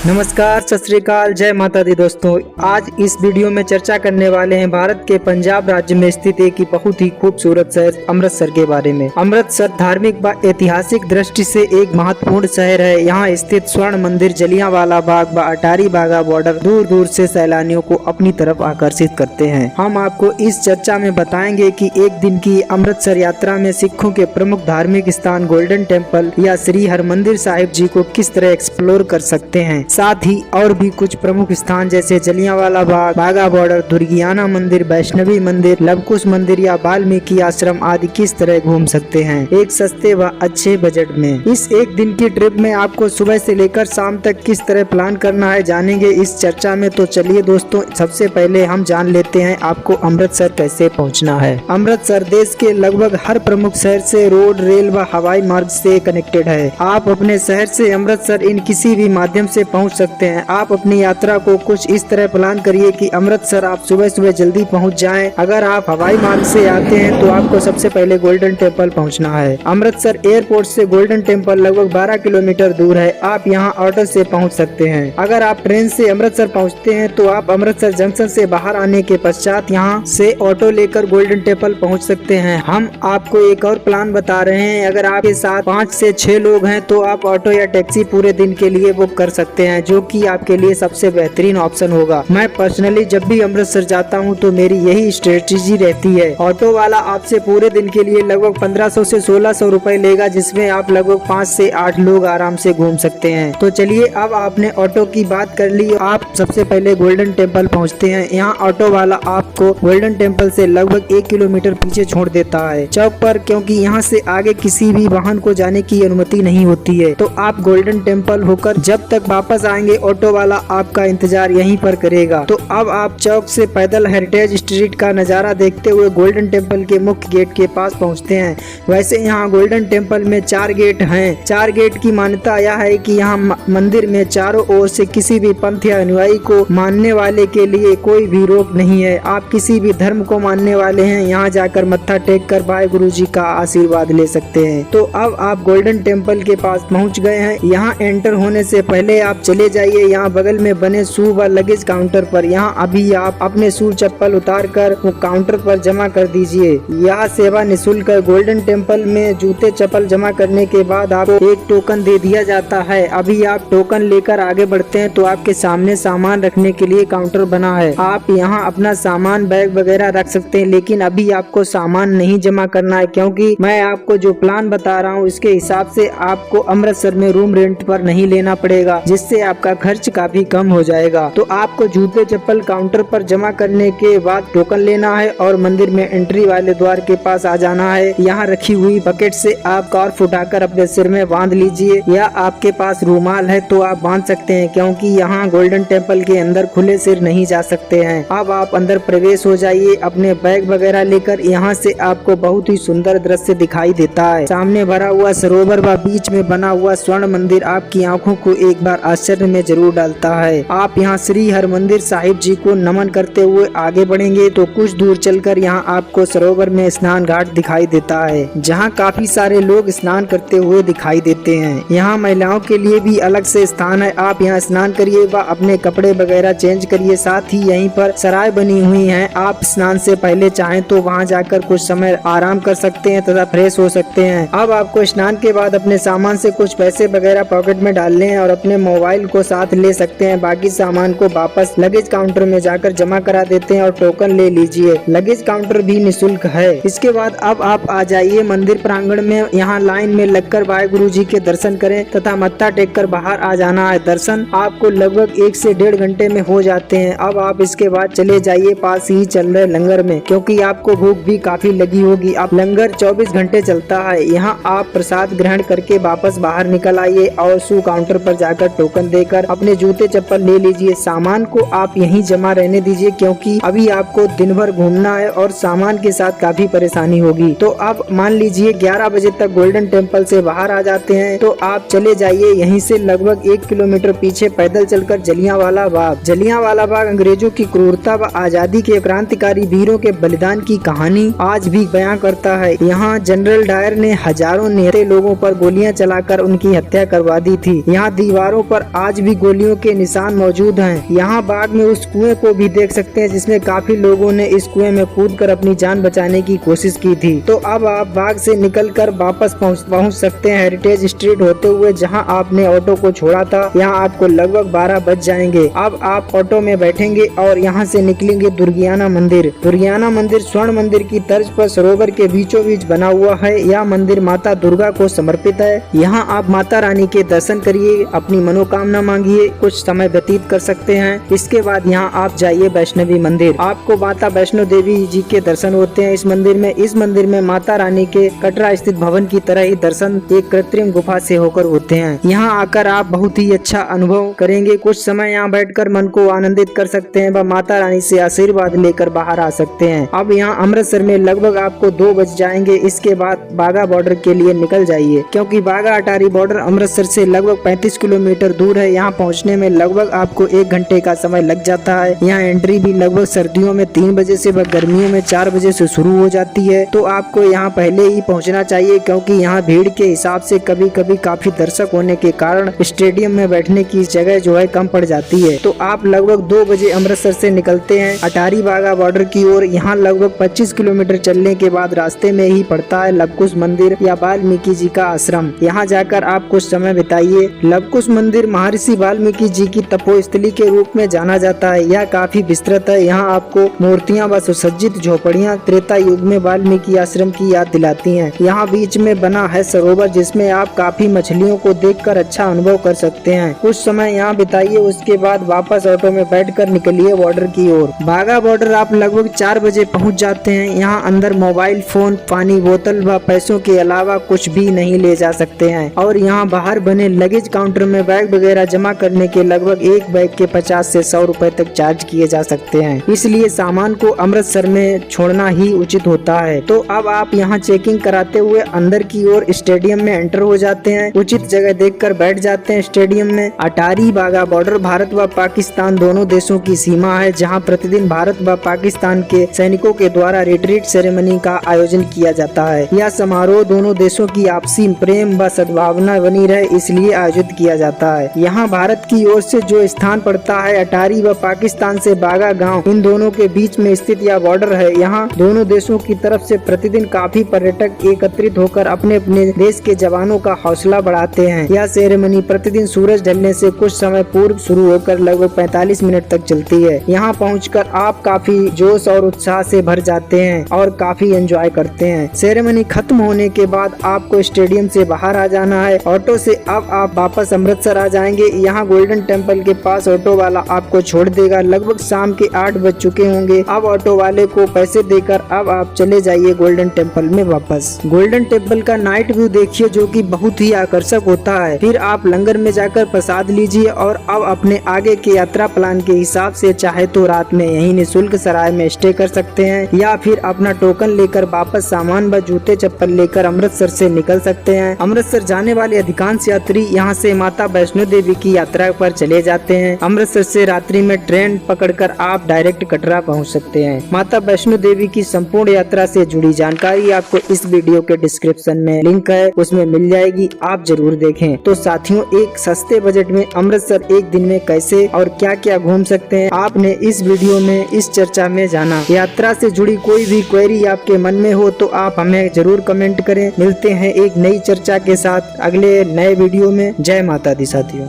नमस्कार, सत श्री अकाल, जय माता दी दोस्तों। आज इस वीडियो में चर्चा करने वाले हैं भारत के पंजाब राज्य में स्थित एक बहुत ही खूबसूरत शहर अमृतसर के बारे में। अमृतसर धार्मिक व ऐतिहासिक दृष्टि से एक महत्वपूर्ण शहर है। यहाँ स्थित स्वर्ण मंदिर, जलियांवाला बाग व अटारी वाघा बॉर्डर दूर दूर से सैलानियों को अपनी तरफ आकर्षित करते हैं। हम आपको इस चर्चा में बताएंगे कि एक दिन की अमृतसर यात्रा में सिखों के प्रमुख धार्मिक स्थान गोल्डन टेम्पल या श्री हरमंदिर साहिब जी को किस तरह एक्सप्लोर कर सकते हैं। साथ ही और भी कुछ प्रमुख स्थान जैसे जलियांवाला बाग, वाघा बॉर्डर, दुर्गियाना मंदिर, वैष्णवी मंदिर, लवकुश मंदिर या वाल्मीकि आश्रम आदि किस तरह घूम सकते हैं एक सस्ते व अच्छे बजट में। इस एक दिन की ट्रिप में आपको सुबह से लेकर शाम तक किस तरह प्लान करना है जानेंगे इस चर्चा में। तो चलिए दोस्तों, सबसे पहले हम जान लेते हैं आपको अमृतसर कैसे पहुँचना है। अमृतसर देश के लगभग हर प्रमुख शहर से रोड, रेल व हवाई मार्ग से कनेक्टेड है। आप अपने शहर से अमृतसर इन किसी भी माध्यम से पहुंच सकते हैं। आप अपनी यात्रा को कुछ इस तरह प्लान करिए कि अमृतसर आप सुबह सुबह जल्दी पहुंच जाएं। अगर आप हवाई मार्ग से आते हैं तो आपको सबसे पहले गोल्डन टेम्पल पहुंचना है। अमृतसर एयरपोर्ट से गोल्डन टेम्पल लगभग 12 किलोमीटर दूर है। आप यहां ऑटो से पहुंच सकते हैं। अगर आप ट्रेन से अमृतसर पहुंचते हैं तो आप अमृतसर जंक्शन से बाहर आने के पश्चात यहां से ऑटो लेकर गोल्डन टेम्पल पहुँच सकते हैं। हम आपको एक और प्लान बता रहे हैं। अगर आपके साथ 5 से 6 लोग हैं तो आप ऑटो या टैक्सी पूरे दिन के लिए बुक कर सकते हैं, जो कि आपके लिए सबसे बेहतरीन ऑप्शन होगा। मैं पर्सनली जब भी अमृतसर जाता हूं तो मेरी यही स्ट्रेटेजी रहती है। ऑटो वाला आपसे पूरे दिन के लिए लगभग 1500 से 1600 रुपए लेगा, जिसमें आप लगभग 5 से 8 लोग आराम से घूम सकते हैं। तो चलिए, अब आपने ऑटो की बात कर ली। आप सबसे पहले गोल्डन टेम्पल पहुँचते हैं। यहाँ ऑटो वाला आपको गोल्डन टेम्पल से लगभग 1 किलोमीटर पीछे छोड़ देता है चौक पर, क्योंकि यहाँ से आगे किसी भी वाहन को जाने की अनुमति नहीं होती है। तो आप गोल्डन टेम्पल होकर जब तक वापस आएंगे ऑटो वाला आपका इंतजार यहीं पर करेगा। तो अब आप चौक से पैदल हेरिटेज स्ट्रीट का नजारा देखते हुए गोल्डन टेम्पल के मुख्य गेट के पास पहुंचते हैं। वैसे यहाँ गोल्डन टेम्पल में 4 गेट हैं। 4 गेट की मान्यता यह है कि यहाँ मंदिर में चारों ओर से किसी भी पंथ या अनुयायी को मानने वाले के लिए कोई भी रोक नहीं है। आप किसी भी धर्म को मानने वाले हैं, यहाँ जाकर मत्था टेक कर भाई गुरु जी का आशीर्वाद ले सकते हैं। तो अब आप गोल्डन टेम्पल के पास पहुँच गए हैं। यहाँ एंटर होने से पहले आप चले जाइए यहाँ बगल में बने शू व लगेज काउंटर पर। यहाँ अभी आप अपने शू चप्पल उतार कर वो काउंटर पर जमा कर दीजिए। यह सेवा निःशुल्क है। गोल्डन टेम्पल में जूते चप्पल जमा करने के बाद आपको एक टोकन दे दिया जाता है। अभी आप टोकन लेकर आगे बढ़ते हैं तो आपके सामने सामान रखने के लिए काउंटर बना है। आप यहाँ अपना सामान, बैग वगैरह रख सकते हैं, लेकिन अभी आपको सामान नहीं जमा करना है, क्योंकि मैं आपको जो प्लान बता रहा हूँ उसके हिसाब से आपको अमृतसर में रूम रेंट पर नहीं लेना पड़ेगा, जिससे आपका खर्च काफी कम हो जाएगा। तो आपको जूते चप्पल काउंटर पर जमा करने के बाद टोकन लेना है और मंदिर में एंट्री वाले द्वार के पास आ जाना है। यहाँ रखी हुई बकेट से आप स्कार्फ उठाकर अपने सिर में बांध लीजिए, या आपके पास रुमाल है तो आप बांध सकते हैं, क्योंकि यहाँ गोल्डन टेम्पल के अंदर खुले सिर नहीं जा सकते हैं। अब आप अंदर प्रवेश हो जाइए अपने बैग वगैरह लेकर। यहाँ से आपको बहुत ही सुंदर दृश्य दिखाई देता है। सामने भरा हुआ सरोवर व बीच में बना हुआ स्वर्ण मंदिर आपकी आंखों को एक बार आश्चर्य में जरूर डालता है। आप यहाँ श्री हरमंदिर साहिब जी को नमन करते हुए आगे बढ़ेंगे तो कुछ दूर चलकर यहाँ आपको सरोवर में स्नान घाट दिखाई देता है, जहाँ काफी सारे लोग स्नान करते हुए दिखाई देते हैं। यहाँ महिलाओं के लिए भी अलग से स्थान है। आप यहाँ स्नान करिए व अपने कपड़े वगैरह चेंज करिए। साथ ही यहीं पर सराय बनी हुई है। आप स्नान से पहले चाहें तो वहाँ जाकर कुछ समय आराम कर सकते हैं तथा फ्रेश हो सकते हैं। अब आपको स्नान के बाद अपने सामान से कुछ पैसे वगैरह पॉकेट में डालने हैं और अपने मोबाइल को साथ ले सकते हैं। बाकी सामान को वापस लगेज काउंटर में जाकर जमा करा देते हैं और टोकन ले लीजिए। लगेज काउंटर भी निःशुल्क है। इसके बाद अब आप आ जाइए मंदिर प्रांगण में। यहाँ लाइन में लगकर वाहे गुरु जी के दर्शन करें तथा मत्था टेक कर बाहर आ जाना है। दर्शन आपको लगभग 1 से 1.5 घंटे में हो जाते हैं। अब आप इसके बाद चले जाइए पास ही चल रहे लंगर में, क्योंकि आपको भूख भी काफी लगी होगी। अब लंगर 24 घंटे चलता है। यहाँ आप प्रसाद ग्रहण करके वापस बाहर निकल आइए और शू काउंटर पर जाकर टोकन देकर अपने जूते चप्पल ले लीजिए। सामान को आप यहीं जमा रहने दीजिए, क्योंकि अभी आपको दिन भर घूमना है और सामान के साथ काफी परेशानी होगी। तो अब मान लीजिए 11 बजे तक गोल्डन टेम्पल से बाहर आ जाते हैं तो आप चले जाइए यहीं से लगभग 1 किलोमीटर पीछे पैदल चलकर जलियांवाला बाग। जलियांवाला बाग अंग्रेजों की क्रूरता व आजादी के क्रांतिकारी वीरों के बलिदान की कहानी आज भी बयां करता है। यहाँ जनरल डायर ने हजारों निहत्थे लोगों पर गोलियां चलाकर उनकी हत्या करवा दी थी। यहाँ दीवारों पर आज भी गोलियों के निशान मौजूद हैं। यहाँ बाग में उस कुएं को भी देख सकते हैं जिसमें काफी लोगों ने इस कुएं में कूदकर अपनी जान बचाने की कोशिश की थी। तो अब आप बाग से निकलकर वापस पहुंच सकते हैं हेरिटेज स्ट्रीट होते हुए, जहां आपने ऑटो को छोड़ा था। यहाँ आपको लगभग 12 बज जाएंगे। अब आप ऑटो में बैठेंगे और यहाँ से निकलेंगे दुर्गियाना मंदिर। दुर्गियाना मंदिर स्वर्ण मंदिर की तर्ज पर सरोवर के बीचों बीच बना हुआ है। यह मंदिर माता दुर्गा को समर्पित है। यहाँ आप माता रानी के दर्शन करिए, अपनी मनोकामना मांगिए, कुछ समय व्यतीत कर सकते हैं। इसके बाद यहाँ आप जाइए वैष्णवी मंदिर। आपको माता वैष्णो देवी जी के दर्शन होते हैं इस मंदिर में। इस मंदिर में माता रानी के कटरा स्थित भवन की तरह ही दर्शन एक कृत्रिम गुफा से होकर होते हैं। यहाँ आकर आप बहुत ही अच्छा अनुभव करेंगे। कुछ समय यहाँ बैठकर मन को आनंदित कर सकते हैं व माता रानी से आशीर्वाद लेकर बाहर आ सकते हैं। अब यहाँ अमृतसर में लगभग आपको 2 बज जाएंगे। इसके बाद बाघा बॉर्डर के लिए निकल जाइए, क्योंकि बाघा अटारी बॉर्डर अमृतसर से लगभग 35 किलोमीटर दूर है। यहाँ पहुँचने में लगभग आपको 1 घंटे का समय लग जाता है। यहाँ एंट्री भी लगभग सर्दियों में 3 बजे से व गर्मियों में 4 बजे से शुरू हो जाती है। तो आपको यहाँ पहले ही पहुँचना चाहिए, क्योंकि यहाँ भीड़ के हिसाब से कभी कभी काफी दर्शक होने के कारण स्टेडियम में बैठने की जगह जो है कम पड़ जाती है। तो आप लगभग 2 बजे अमृतसर से निकलते हैं अटारी बाघा बॉर्डर की ओर। यहाँ लगभग 25 किलोमीटर चलने के बाद रास्ते में ही पड़ता है लवकुश मंदिर या वाल्मीकि जी का आश्रम। यहाँ जाकर आप कुछ समय बिताइए। लवकुश मंदिर महर्षि वाल्मीकि जी की तपोस्थली के रूप में जाना जाता है। यह काफी विस्तृत है। यहाँ आपको मूर्तियाँ व सुसज्जित झोपड़ियाँ त्रेता युग में वाल्मीकि आश्रम की याद दिलाती हैं। यहाँ बीच में बना है सरोवर, जिसमें आप काफी मछलियों को देखकर अच्छा अनुभव कर सकते हैं। कुछ समय यहाँ बिताइए। उसके बाद वापस ऑटो में बैठकर निकलिए बॉर्डर की ओर। बाघा बॉर्डर आप लगभग 4 बजे पहुँच जाते हैं। यहाँ अंदर मोबाइल फोन, पानी बोतल व पैसों के अलावा कुछ भी नहीं ले जा सकते हैं। और यहाँ बाहर बने लगेज काउंटर में बैग वगैरह जमा करने के लगभग एक बैग के 50 से 100 रुपए तक चार्ज किए जा सकते हैं। इसलिए सामान को अमृतसर में छोड़ना ही उचित होता है। तो अब आप यहाँ चेकिंग कराते हुए अंदर की ओर स्टेडियम में एंटर हो जाते हैं। उचित जगह देखकर बैठ जाते हैं स्टेडियम में। अटारी बाघा बॉर्डर भारत व पाकिस्तान दोनों देशों की सीमा है, जहाँ प्रतिदिन भारत व पाकिस्तान के सैनिकों के द्वारा रिट्रीट सेरेमनी का आयोजन किया जाता है। यह समारोह दोनों देशों की आपसी प्रेम व सद्भावना बनी रहे, इसलिए आयोजित किया जाता है। यहाँ भारत की ओर से जो स्थान पड़ता है अटारी व पाकिस्तान से बाघा गांव, इन दोनों के बीच में स्थित यह बॉर्डर है। यहाँ दोनों देशों की तरफ से प्रतिदिन काफी पर्यटक एकत्रित होकर अपने अपने देश के जवानों का हौसला बढ़ाते हैं। यह सेरेमनी प्रतिदिन सूरज ढलने से कुछ समय पूर्व शुरू होकर लगभग 45 मिनट तक चलती है। यहाँ पहुँचकर आप काफी जोश और उत्साह से भर जाते हैं और काफी एंजॉय करते हैं। सेरेमनी खत्म होने के बाद आपको स्टेडियम से बाहर आ जाना है ऑटो से। अब आप वापस अमृतसर आ जाएंगे। यहाँ गोल्डन टेम्पल के पास ऑटो वाला आपको छोड़ देगा। लगभग शाम के 8 बज चुके होंगे। अब ऑटो वाले को पैसे देकर अब आप चले जाइए गोल्डन टेम्पल में वापस। गोल्डन टेम्पल का नाइट व्यू देखिए, जो कि बहुत ही आकर्षक होता है। फिर आप लंगर में जाकर प्रसाद लीजिए और अब अपने आगे के यात्रा प्लान के हिसाब से चाहे तो रात में यही निःशुल्क सराय में स्टे कर सकते हैं, या फिर अपना टोकन लेकर वापस सामान व जूते चप्पल लेकर अमृतसर से निकल सकते हैं। अमृतसर जाने वाले अधिकांश यात्री यहाँ से माता वैष्णो देवी की यात्रा पर चले जाते हैं। अमृतसर से रात्रि में ट्रेन पकड़कर आप डायरेक्ट कटरा पहुँच सकते हैं। माता वैष्णो देवी की संपूर्ण यात्रा से जुड़ी जानकारी आपको इस वीडियो के डिस्क्रिप्शन में लिंक है, उसमें मिल जाएगी, आप जरूर देखें। तो साथियों, एक सस्ते बजट में अमृतसर एक दिन में कैसे और क्या क्या घूम सकते हैं, आपने इस वीडियो में इस चर्चा में जाना। यात्रा से जुड़ी कोई भी क्वेरी आपके मन में हो तो आप हमें जरूर कमेंट करें। मिलते हैं एक नई चर्चा के साथ अगले नए वीडियो में। जय माता दी साथियों।